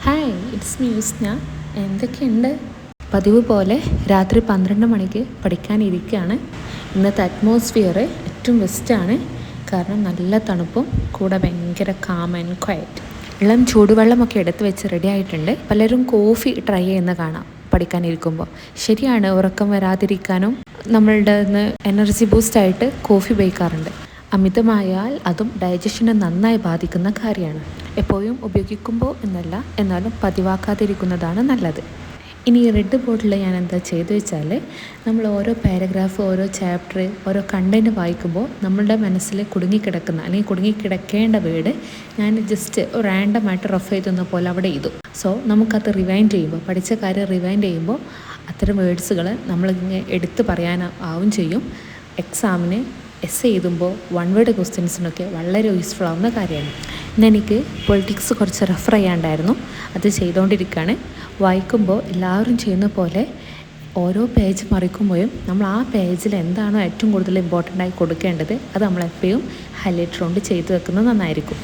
Hi, it's me യുസ്ന. എന്തൊക്കെയുണ്ട്? പതിവ് പോലെ രാത്രി 12 മണിക്ക് പഠിക്കാനിരിക്കുകയാണ്. ഇന്നത്തെ അറ്റ്മോസ്ഫിയർ ഏറ്റവും ബെസ്റ്റാണ്. കാരണം നല്ല തണുപ്പും കൂടെ ഭയങ്കര കാം ആൻഡ് ക്വയറ്റ്. ഇളം ചൂടുവെള്ളമൊക്കെ എടുത്ത് വെച്ച് റെഡി ആയിട്ടുണ്ട്. പലരും കോഫി ട്രൈ ചെയ്യുന്ന കാണാം പഠിക്കാനിരിക്കുമ്പോൾ. ശരിയാണ്, ഉറക്കം വരാതിരിക്കാനും നമ്മളുടെ എനർജി ബൂസ്റ്റായിട്ട് കോഫി ഉപയോഗിക്കാറുണ്ട്. അമിതമായാൽ അതും ഡൈജഷനെ നന്നായി ബാധിക്കുന്ന കാര്യമാണ്. എപ്പോഴും ഉപയോഗിക്കുമ്പോൾ എന്നല്ല, എന്നാലും പതിവാക്കാതിരിക്കുന്നതാണ് നല്ലത്. ഇനി റെഡ് ബോർഡിൽ ഞാൻ എന്താ ചെയ്തു വെച്ചാൽ, നമ്മൾ ഓരോ പാരഗ്രാഫ്, ഓരോ ചാപ്റ്റർ, ഓരോ കണ്ടൻറ്റ് വായിക്കുമ്പോൾ നമ്മളുടെ മനസ്സിൽ കുടുങ്ങിക്കിടക്കുന്ന അല്ലെങ്കിൽ കുടുങ്ങിക്കിടക്കേണ്ട വേർഡ് ഞാൻ ജസ്റ്റ് റാൻഡമായിട്ട് റഫ് ചെയ്തുന്ന പോലെ അവിടെ ചെയ്തു. സോ നമുക്കത് റിവൈൻഡ് ചെയ്യുമ്പോൾ, പഠിച്ച കാര്യം റിവൈൻഡ് ചെയ്യുമ്പോൾ അത്തരം വേർഡ്സുകൾ നമ്മളിങ്ങനെ എടുത്ത് പറയാനാവും ചെയ്യും. എക്സാമിന് എസ് എഴുതുമ്പോൾ വൺ വേർഡ് ക്വസ്റ്റ്യൻസിനൊക്കെ വളരെ യൂസ്ഫുൾ ആവുന്ന കാര്യമാണ്. ഇന്ന് എനിക്ക് പൊളിറ്റിക്സ് കുറച്ച് റെഫർ ചെയ്യാണ്ടായിരുന്നു, അത് ചെയ്തുകൊണ്ടിരിക്കുകയാണ്. വായിക്കുമ്പോൾ എല്ലാവരും ചെയ്യുന്ന പോലെ ഓരോ പേജ് മറിക്കുമ്പോഴും നമ്മൾ ആ പേജിൽ എന്താണോ ഏറ്റവും കൂടുതൽ ഇമ്പോർട്ടൻ്റ് ആയി കൊടുക്കേണ്ടത് അത് നമ്മളെപ്പോഴും ഹൈലൈറ്റർ കൊണ്ട് ചെയ്തു വെക്കുന്നത് നന്നായിരിക്കും.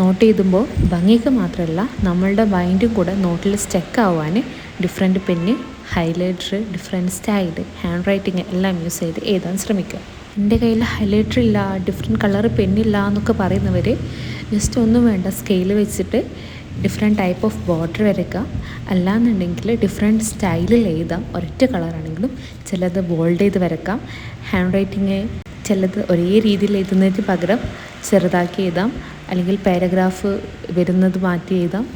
നോട്ട് എഴുതുമ്പോൾ ഭംഗിക്ക് മാത്രമല്ല, നമ്മളുടെ മൈൻഡും കൂടെ നോട്ടിൽ സ്റ്റക്ക് ആവാൻ different pen, highlighter, different style, hand writing എല്ലാം യൂസ് ചെയ്ത് എഴുതാൻ ശ്രമിക്കുക. എൻ്റെ കയ്യിൽ ഹൈലൈറ്റർ ഇല്ല, ഡിഫറെൻറ്റ് കളർ പെന്നില്ല എന്നൊക്കെ പറയുന്നവർ ജസ്റ്റ് ഒന്നും വേണ്ട, സ്കെയിൽ വെച്ചിട്ട് ഡിഫറെൻറ്റ് ടൈപ്പ് ഓഫ് ബോർഡർ വരയ്ക്കുക. അല്ലാന്നുണ്ടെങ്കിൽ ഡിഫറെൻറ്റ് സ്റ്റൈലിൽ എഴുതാം. ഒരൊറ്റ കളറാണെങ്കിലും ചിലത് ബോൾഡ് ചെയ്ത് വരക്കാം. ഹാൻഡ് റൈറ്റിങ് ചിലത് ഒരേ രീതിയിൽ എഴുതുന്നതിന് പകരം ചെറുതാക്കി എഴുതാം, അല്ലെങ്കിൽ പാരഗ്രാഫ് വരുന്നത് മാറ്റി എഴുതാം.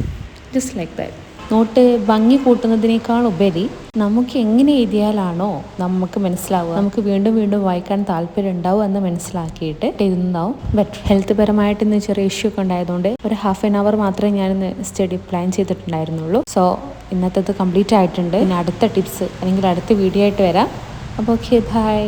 Just like that. നോട്ട് ഭംഗി കൂട്ടുന്നതിനേക്കാൾ ഉപരി നമുക്ക് എങ്ങനെ എഴുതിയാലാണോ നമുക്ക് മനസ്സിലാവുക, നമുക്ക് വീണ്ടും വീണ്ടും വായിക്കാൻ താല്പര്യം ഉണ്ടാവും എന്ന് മനസ്സിലാക്കിയിട്ട് എഴുതുന്നതാവും ബെറ്റർ. ഹെൽത്ത് പരമായിട്ട് ഇന്ന് ചെറിയ ഇഷ്യൂ ഒക്കെ ഉണ്ടായതുകൊണ്ട് ഒരു ഹാഫ് ആൻ അവർ മാത്രമേ ഞാനിന്ന് സ്റ്റഡി പ്ലാൻ ചെയ്തിട്ടുണ്ടായിരുന്നുള്ളൂ. സോ ഇന്നത്തേത് കംപ്ലീറ്റ് ആയിട്ടുണ്ട്. പിന്നെ അടുത്ത ടിപ്സ് അല്ലെങ്കിൽ അടുത്ത വീഡിയോ ആയിട്ട് വരാം. അപ്പോൾ ഓക്കെ, ബൈ.